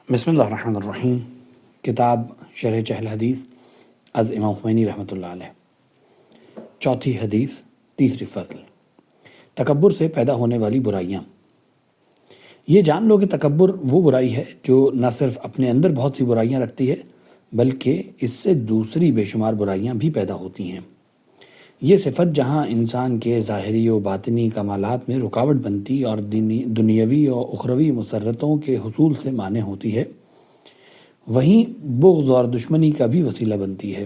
بسم اللہ الرحمن الرحیم۔ کتاب شرح چہل حدیث از امام خمینی رحمۃ اللہ علیہ۔ چوتھی حدیث، تیسری فصل۔ تکبر سے پیدا ہونے والی برائیاں۔ یہ جان لو کہ تکبر وہ برائی ہے جو نہ صرف اپنے اندر بہت سی برائیاں رکھتی ہے بلکہ اس سے دوسری بے شمار برائیاں بھی پیدا ہوتی ہیں۔ یہ صفت جہاں انسان کے ظاہری و باطنی کمالات میں رکاوٹ بنتی اور دنیاوی اور اخروی مسرتوں کے حصول سے مانع ہوتی ہے، وہیں بغض اور دشمنی کا بھی وسیلہ بنتی ہے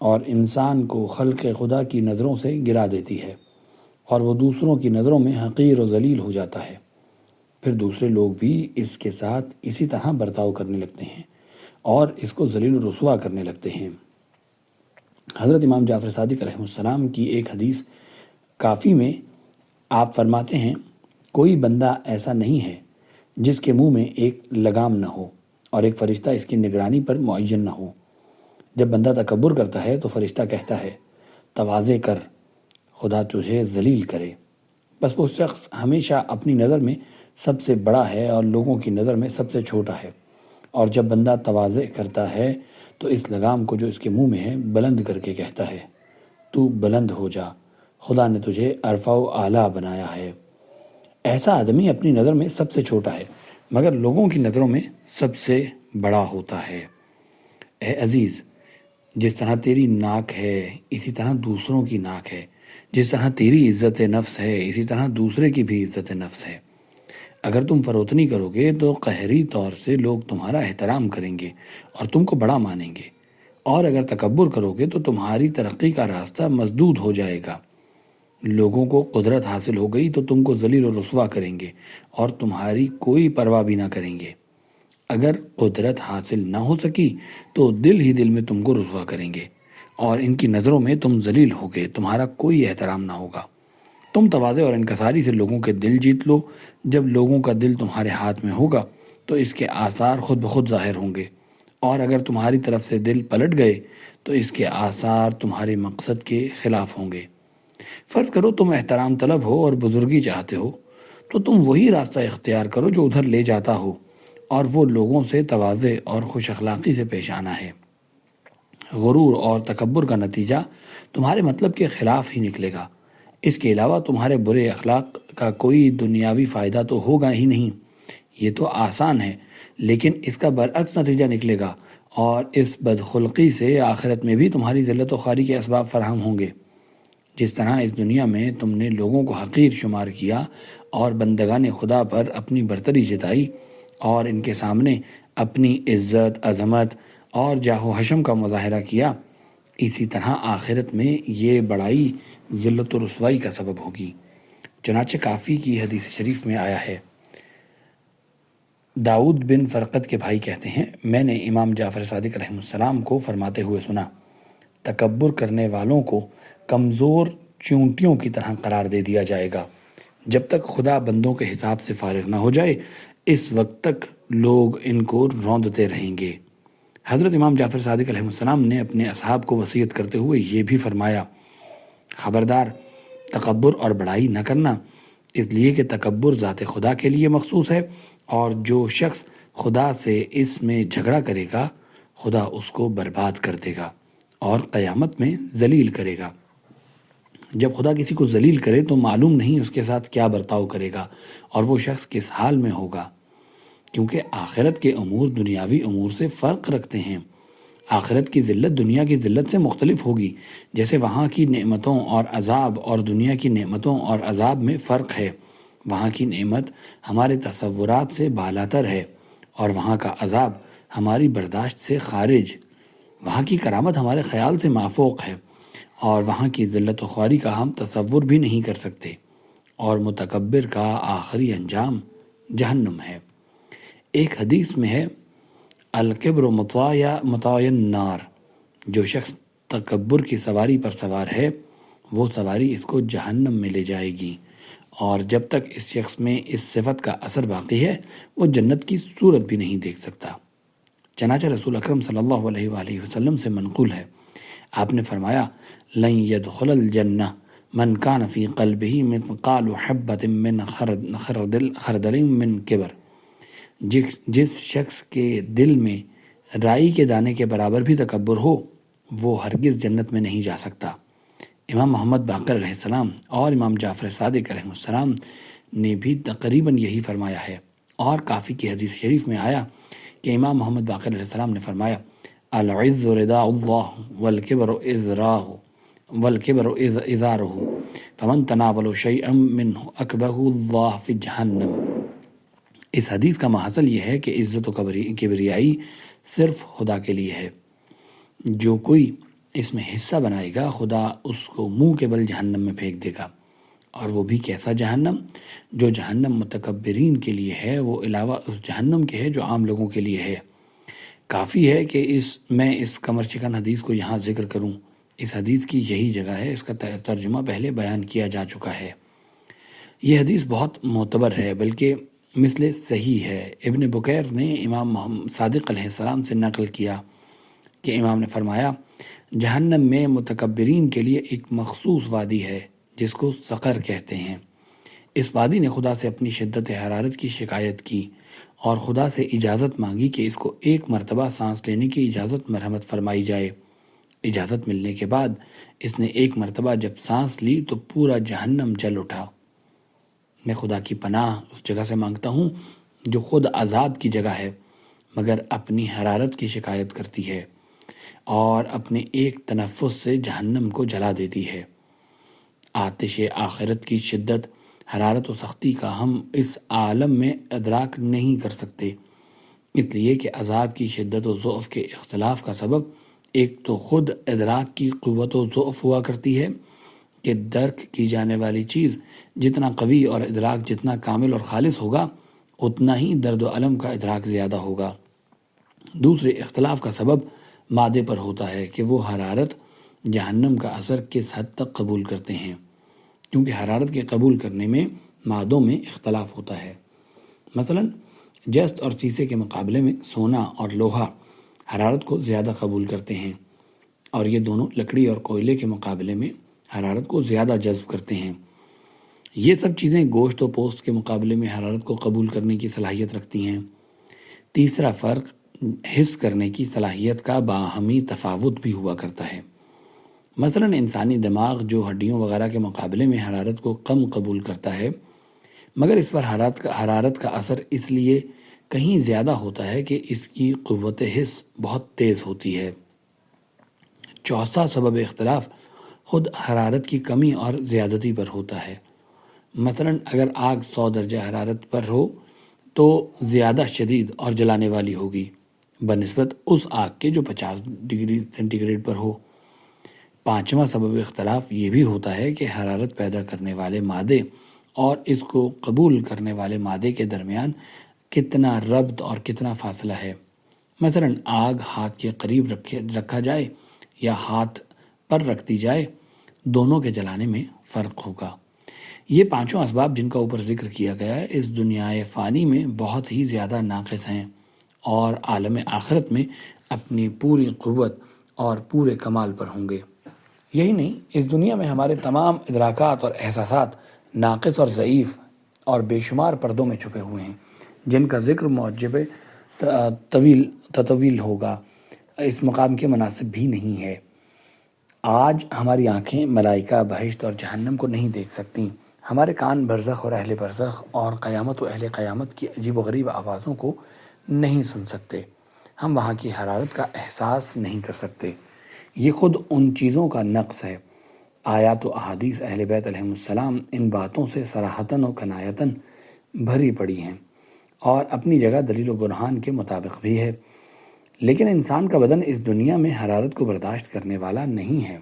اور انسان کو خلق خدا کی نظروں سے گرا دیتی ہے اور وہ دوسروں کی نظروں میں حقیر و ذلیل ہو جاتا ہے۔ پھر دوسرے لوگ بھی اس کے ساتھ اسی طرح برتاؤ کرنے لگتے ہیں اور اس کو ذلیل و رسوا کرنے لگتے ہیں۔ حضرت امام جعفر صادق علیہ السلام کی ایک حدیث کافی میں آپ فرماتے ہیں، کوئی بندہ ایسا نہیں ہے جس کے منہ میں ایک لگام نہ ہو اور ایک فرشتہ اس کی نگرانی پر معین نہ ہو۔ جب بندہ تکبر کرتا ہے تو فرشتہ کہتا ہے، تواضع کر، خدا تجھے ذلیل کرے۔ بس وہ شخص ہمیشہ اپنی نظر میں سب سے بڑا ہے اور لوگوں کی نظر میں سب سے چھوٹا ہے، اور جب بندہ تواضع کرتا ہے تو اس لگام کو جو اس کے منہ میں ہے بلند کر کے کہتا ہے، تو بلند ہو جا، خدا نے تجھے ارفع و اعلیٰ بنایا ہے۔ ایسا آدمی اپنی نظر میں سب سے چھوٹا ہے مگر لوگوں کی نظروں میں سب سے بڑا ہوتا ہے۔ اے عزیز، جس طرح تیری ناک ہے اسی طرح دوسروں کی ناک ہے، جس طرح تیری عزت نفس ہے اسی طرح دوسرے کی بھی عزت نفس ہے۔ اگر تم فروتنی کرو گے تو قہری طور سے لوگ تمہارا احترام کریں گے اور تم کو بڑا مانیں گے، اور اگر تکبر کرو گے تو تمہاری ترقی کا راستہ مسدود ہو جائے گا۔ لوگوں کو قدرت حاصل ہو گئی تو تم کو ذلیل و رسوا کریں گے اور تمہاری کوئی پرواہ بھی نہ کریں گے۔ اگر قدرت حاصل نہ ہو سکی تو دل ہی دل میں تم کو رسوا کریں گے اور ان کی نظروں میں تم ذلیل ہوگے، تمہارا کوئی احترام نہ ہوگا۔ تم تواضع اور انکساری سے لوگوں کے دل جیت لو۔ جب لوگوں کا دل تمہارے ہاتھ میں ہوگا تو اس کے آثار خود بخود ظاہر ہوں گے، اور اگر تمہاری طرف سے دل پلٹ گئے تو اس کے آثار تمہارے مقصد کے خلاف ہوں گے۔ فرض کرو تم احترام طلب ہو اور بزرگی چاہتے ہو تو تم وہی راستہ اختیار کرو جو ادھر لے جاتا ہو، اور وہ لوگوں سے تواضع اور خوش اخلاقی سے پیش آنا ہے۔ غرور اور تکبر کا نتیجہ تمہارے مطلب کے خلاف ہی نکلے گا۔ اس کے علاوہ تمہارے برے اخلاق کا کوئی دنیاوی فائدہ تو ہوگا ہی نہیں۔ یہ تو آسان ہے، لیکن اس کا برعکس نتیجہ نکلے گا، اور اس بدخلقی سے آخرت میں بھی تمہاری ذلت و خواری کے اسباب فراہم ہوں گے۔ جس طرح اس دنیا میں تم نے لوگوں کو حقیر شمار کیا اور بندگان خدا پر اپنی برتری جتائی اور ان کے سامنے اپنی عزت، عظمت اور جاہ و حشم کا مظاہرہ کیا، اسی طرح آخرت میں یہ بڑائی ذلت و رسوائی کا سبب ہوگی۔ چنانچہ کافی کی حدیث شریف میں آیا ہے، داؤد بن فرقد کے بھائی کہتے ہیں، میں نے امام جعفر صادق علیہ السلام کو فرماتے ہوئے سنا، تکبر کرنے والوں کو کمزور چونٹیوں کی طرح قرار دے دیا جائے گا جب تک خدا بندوں کے حساب سے فارغ نہ ہو جائے، اس وقت تک لوگ ان کو روندتے رہیں گے۔ حضرت امام جعفر صادق علیہ السلام نے اپنے اصحاب کو وصیت کرتے ہوئے یہ بھی فرمایا، خبردار، تکبر اور بڑائی نہ کرنا، اس لیے کہ تکبر ذات خدا کے لیے مخصوص ہے، اور جو شخص خدا سے اس میں جھگڑا کرے گا خدا اس کو برباد کر دے گا اور قیامت میں ذلیل کرے گا۔ جب خدا کسی کو ذلیل کرے تو معلوم نہیں اس کے ساتھ کیا برتاؤ کرے گا اور وہ شخص کس حال میں ہوگا، کیونکہ آخرت کے امور دنیاوی امور سے فرق رکھتے ہیں۔ آخرت کی ذلت دنیا کی ذلت سے مختلف ہوگی، جیسے وہاں کی نعمتوں اور عذاب اور دنیا کی نعمتوں اور عذاب میں فرق ہے۔ وہاں کی نعمت ہمارے تصورات سے بالاتر ہے اور وہاں کا عذاب ہماری برداشت سے خارج۔ وہاں کی کرامت ہمارے خیال سے مافوق ہے اور وہاں کی ذلت و خواری کا ہم تصور بھی نہیں کر سکتے، اور متکبر کا آخری انجام جہنم ہے۔ ایک حدیث میں ہے، الکبر مطایا النار، جو شخص تکبر کی سواری پر سوار ہے وہ سواری اس کو جہنم میں لے جائے گی، اور جب تک اس شخص میں اس صفت کا اثر باقی ہے وہ جنت کی صورت بھی نہیں دیکھ سکتا۔ چنانچہ رسول اکرم صلی اللہ علیہ وآلہ وسلم سے منقول ہے، آپ نے فرمایا، لن يدخل الجنہ من کان فی قلبہ مثقال حبۃ من خردل من کبر، جس شخص کے دل میں رائی کے دانے کے برابر بھی تکبر ہو وہ ہرگز جنت میں نہیں جا سکتا۔ امام محمد باقر علیہ السلام اور امام جعفر صادق علیہ السلام نے بھی تقریباً یہی فرمایا ہے، اور کافی کی حدیث شریف میں آیا کہ امام محمد باقر علیہ السلام نے فرمایا العز رضا اللہ والکبر ازارہ فمن تناول شیئا منہ اکبہ اللہ فی جہنم۔ اس حدیث کا محصل یہ ہے کہ عزت و کبریائی صرف خدا کے لیے ہے، جو کوئی اس میں حصہ بنائے گا خدا اس کو منہ کے بل جہنم میں پھینک دے گا، اور وہ بھی کیسا جہنم؟ جو جہنم متکبرین کے لیے ہے وہ علاوہ اس جہنم کے ہے جو عام لوگوں کے لیے ہے۔ کافی ہے کہ میں اس کمر چکن حدیث کو یہاں ذکر کروں، اس حدیث کی یہی جگہ ہے، اس کا ترجمہ پہلے بیان کیا جا چکا ہے۔ یہ حدیث بہت معتبر ہے، بلکہ مثل صحیح ہے۔ ابن بکیر نے امام محمد صادق علیہ السلام سے نقل کیا کہ امام نے فرمایا جہنم میں متکبرین کے لیے ایک مخصوص وادی ہے جس کو سقر کہتے ہیں۔ اس وادی نے خدا سے اپنی شدت حرارت کی شکایت کی اور خدا سے اجازت مانگی کہ اس کو ایک مرتبہ سانس لینے کی اجازت مرحمت فرمائی جائے۔ اجازت ملنے کے بعد اس نے ایک مرتبہ جب سانس لی تو پورا جہنم جل اٹھا۔ میں خدا کی پناہ اس جگہ سے مانگتا ہوں جو خود عذاب کی جگہ ہے مگر اپنی حرارت کی شکایت کرتی ہے اور اپنے ایک تنفس سے جہنم کو جلا دیتی ہے۔ آتش آخرت کی شدت، حرارت و سختی کا ہم اس عالم میں ادراک نہیں کر سکتے، اس لیے کہ عذاب کی شدت و ضعف کے اختلاف کا سبب ایک تو خود ادراک کی قوت و ضعف ہوا کرتی ہے کہ درک کی جانے والی چیز جتنا قوی اور ادراک جتنا کامل اور خالص ہوگا اتنا ہی درد و علم کا ادراک زیادہ ہوگا۔ دوسرے اختلاف کا سبب مادے پر ہوتا ہے کہ وہ حرارت جہنم کا اثر کس حد تک قبول کرتے ہیں، کیونکہ حرارت کے قبول کرنے میں مادوں میں اختلاف ہوتا ہے۔ مثلا جست اور سیسے کے مقابلے میں سونا اور لوہا حرارت کو زیادہ قبول کرتے ہیں، اور یہ دونوں لکڑی اور کوئلے کے مقابلے میں حرارت کو زیادہ جذب کرتے ہیں۔ یہ سب چیزیں گوشت و پوست کے مقابلے میں حرارت کو قبول کرنے کی صلاحیت رکھتی ہیں۔ تیسرا فرق حس کرنے کی صلاحیت کا باہمی تفاوت بھی ہوا کرتا ہے۔ مثلا انسانی دماغ جو ہڈیوں وغیرہ کے مقابلے میں حرارت کو کم قبول کرتا ہے، مگر اس پر حرارت کا اثر اس لیے کہیں زیادہ ہوتا ہے کہ اس کی قوت حس بہت تیز ہوتی ہے۔ چوتھا سبب اختلاف خود حرارت کی کمی اور زیادتی پر ہوتا ہے۔ مثلا اگر آگ 100 درجہ حرارت پر ہو تو زیادہ شدید اور جلانے والی ہوگی بنسبت اس آگ کے جو 50 ڈگری سینٹی گریڈ پر ہو۔ پانچواں سبب اختلاف یہ بھی ہوتا ہے کہ حرارت پیدا کرنے والے مادے اور اس کو قبول کرنے والے مادے کے درمیان کتنا ربط اور کتنا فاصلہ ہے۔ مثلا آگ ہاتھ کے قریب رکھا جائے یا ہاتھ پر رکھ دی جائے، دونوں کے جلانے میں فرق ہوگا۔ یہ پانچوں اسباب جن کا اوپر ذکر کیا گیا ہے اس دنیائے فانی میں بہت ہی زیادہ ناقص ہیں اور عالم آخرت میں اپنی پوری قوت اور پورے کمال پر ہوں گے۔ یہی نہیں، اس دنیا میں ہمارے تمام ادراکات اور احساسات ناقص اور ضعیف اور بے شمار پردوں میں چھپے ہوئے ہیں جن کا ذکر معجب تطویل ہوگا، اس مقام کے مناسب بھی نہیں ہے۔ آج ہماری آنکھیں ملائکہ، بہشت اور جہنم کو نہیں دیکھ سکتی، ہمارے کان برزخ اور اہل برزخ اور قیامت و اہل قیامت کی عجیب و غریب آوازوں کو نہیں سن سکتے، ہم وہاں کی حرارت کا احساس نہیں کر سکتے۔ یہ خود ان چیزوں کا نقص ہے۔ آیات و احادیث اہل بیت علیہم السلام ان باتوں سے صراحتاً و کنایتاً بھری پڑی ہیں اور اپنی جگہ دلیل و برہان کے مطابق بھی ہے، لیکن انسان کا بدن اس دنیا میں حرارت کو برداشت کرنے والا نہیں ہے۔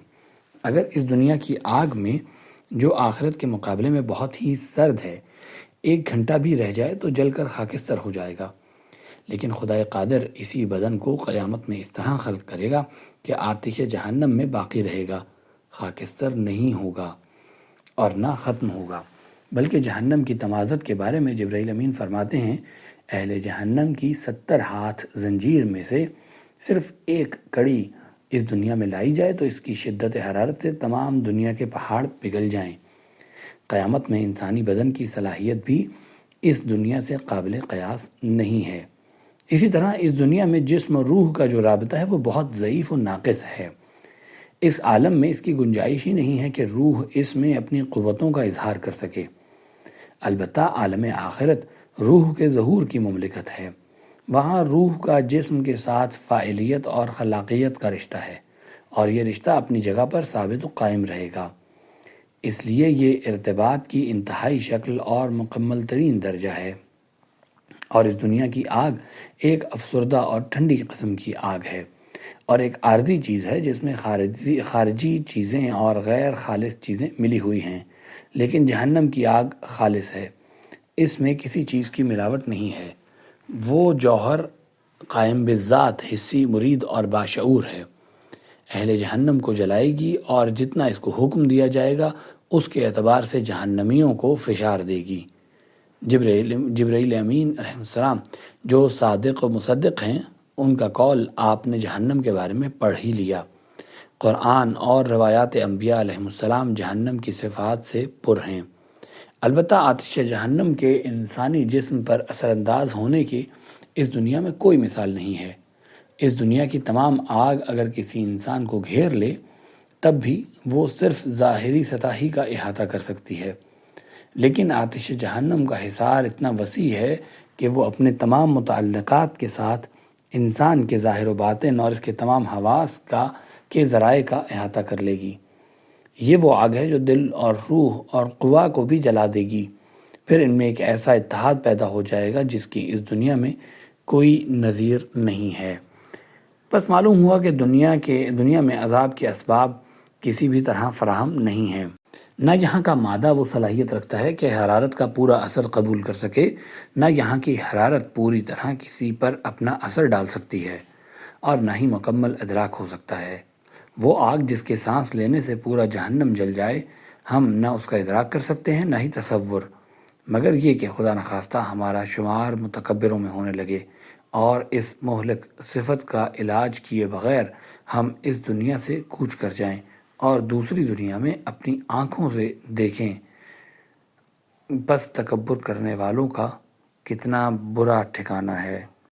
اگر اس دنیا کی آگ میں جو آخرت کے مقابلے میں بہت ہی سرد ہے 1 گھنٹہ بھی رہ جائے تو جل کر خاکستر ہو جائے گا، لیکن خدائے قادر اسی بدن کو قیامت میں اس طرح خلق کرے گا کہ آتش جہنم میں باقی رہے گا، خاکستر نہیں ہوگا اور نہ ختم ہوگا۔ بلکہ جہنم کی تمازت کے بارے میں جبرائیل امین فرماتے ہیں اہل جہنم کی 70 ہاتھ زنجیر میں سے صرف 1 کڑی اس دنیا میں لائی جائے تو اس کی شدت حرارت سے تمام دنیا کے پہاڑ پگھل جائیں۔ قیامت میں انسانی بدن کی صلاحیت بھی اس دنیا سے قابل قیاس نہیں ہے۔ اسی طرح اس دنیا میں جسم اور روح کا جو رابطہ ہے وہ بہت ضعیف و ناقص ہے۔ اس عالم میں اس کی گنجائش ہی نہیں ہے کہ روح اس میں اپنی قوتوں کا اظہار کر سکے۔ البتہ عالم آخرت روح کے ظہور کی مملکت ہے۔ وہاں روح کا جسم کے ساتھ فاعلیت اور خلاقیت کا رشتہ ہے، اور یہ رشتہ اپنی جگہ پر ثابت و قائم رہے گا۔ اس لیے یہ ارتباط کی انتہائی شکل اور مکمل ترین درجہ ہے۔ اور اس دنیا کی آگ ایک افسردہ اور ٹھنڈی قسم کی آگ ہے، اور ایک عارضی چیز ہے جس میں خارجی چیزیں اور غیر خالص چیزیں ملی ہوئی ہیں۔ لیکن جہنم کی آگ خالص ہے، اس میں کسی چیز کی ملاوٹ نہیں ہے۔ وہ جوہر قائم بالذات، حسی، مرید اور باشعور ہے۔ اہل جہنم کو جلائے گی اور جتنا اس کو حکم دیا جائے گا اس کے اعتبار سے جہنمیوں کو فشار دے گی۔ جبرائیل امین علیہ السلام جو صادق و مصدق ہیں، ان کا قول آپ نے جہنم کے بارے میں پڑھ ہی لیا۔ قرآن اور روایات انبیاء علیہ السلام جہنم کی صفات سے پر ہیں۔ البتہ آتش جہنم کے انسانی جسم پر اثر انداز ہونے کی اس دنیا میں کوئی مثال نہیں ہے۔ اس دنیا کی تمام آگ اگر کسی انسان کو گھیر لے تب بھی وہ صرف ظاہری سطح ہی کا احاطہ کر سکتی ہے، لیکن آتش جہنم کا حصار اتنا وسیع ہے کہ وہ اپنے تمام متعلقات کے ساتھ انسان کے ظاہر و باطن اور اس کے تمام حواس کے ذرائع کا احاطہ کر لے گی۔ یہ وہ آگ ہے جو دل اور روح اور قوا کو بھی جلا دے گی۔ پھر ان میں ایک ایسا اتحاد پیدا ہو جائے گا جس کی اس دنیا میں کوئی نظیر نہیں ہے۔ بس معلوم ہوا کہ دنیا میں عذاب کے اسباب کسی بھی طرح فراہم نہیں ہیں۔ نہ یہاں کا مادہ وہ صلاحیت رکھتا ہے کہ حرارت کا پورا اثر قبول کر سکے، نہ یہاں کی حرارت پوری طرح کسی پر اپنا اثر ڈال سکتی ہے، اور نہ ہی مکمل ادراک ہو سکتا ہے۔ وہ آگ جس کے سانس لینے سے پورا جہنم جل جائے، ہم نہ اس کا ادراک کر سکتے ہیں نہ ہی تصور، مگر یہ کہ خدا نخواستہ ہمارا شمار متکبروں میں ہونے لگے اور اس مہلک صفت کا علاج کیے بغیر ہم اس دنیا سے کوچ کر جائیں اور دوسری دنیا میں اپنی آنکھوں سے دیکھیں۔ بس تکبر کرنے والوں کا کتنا برا ٹھکانہ ہے۔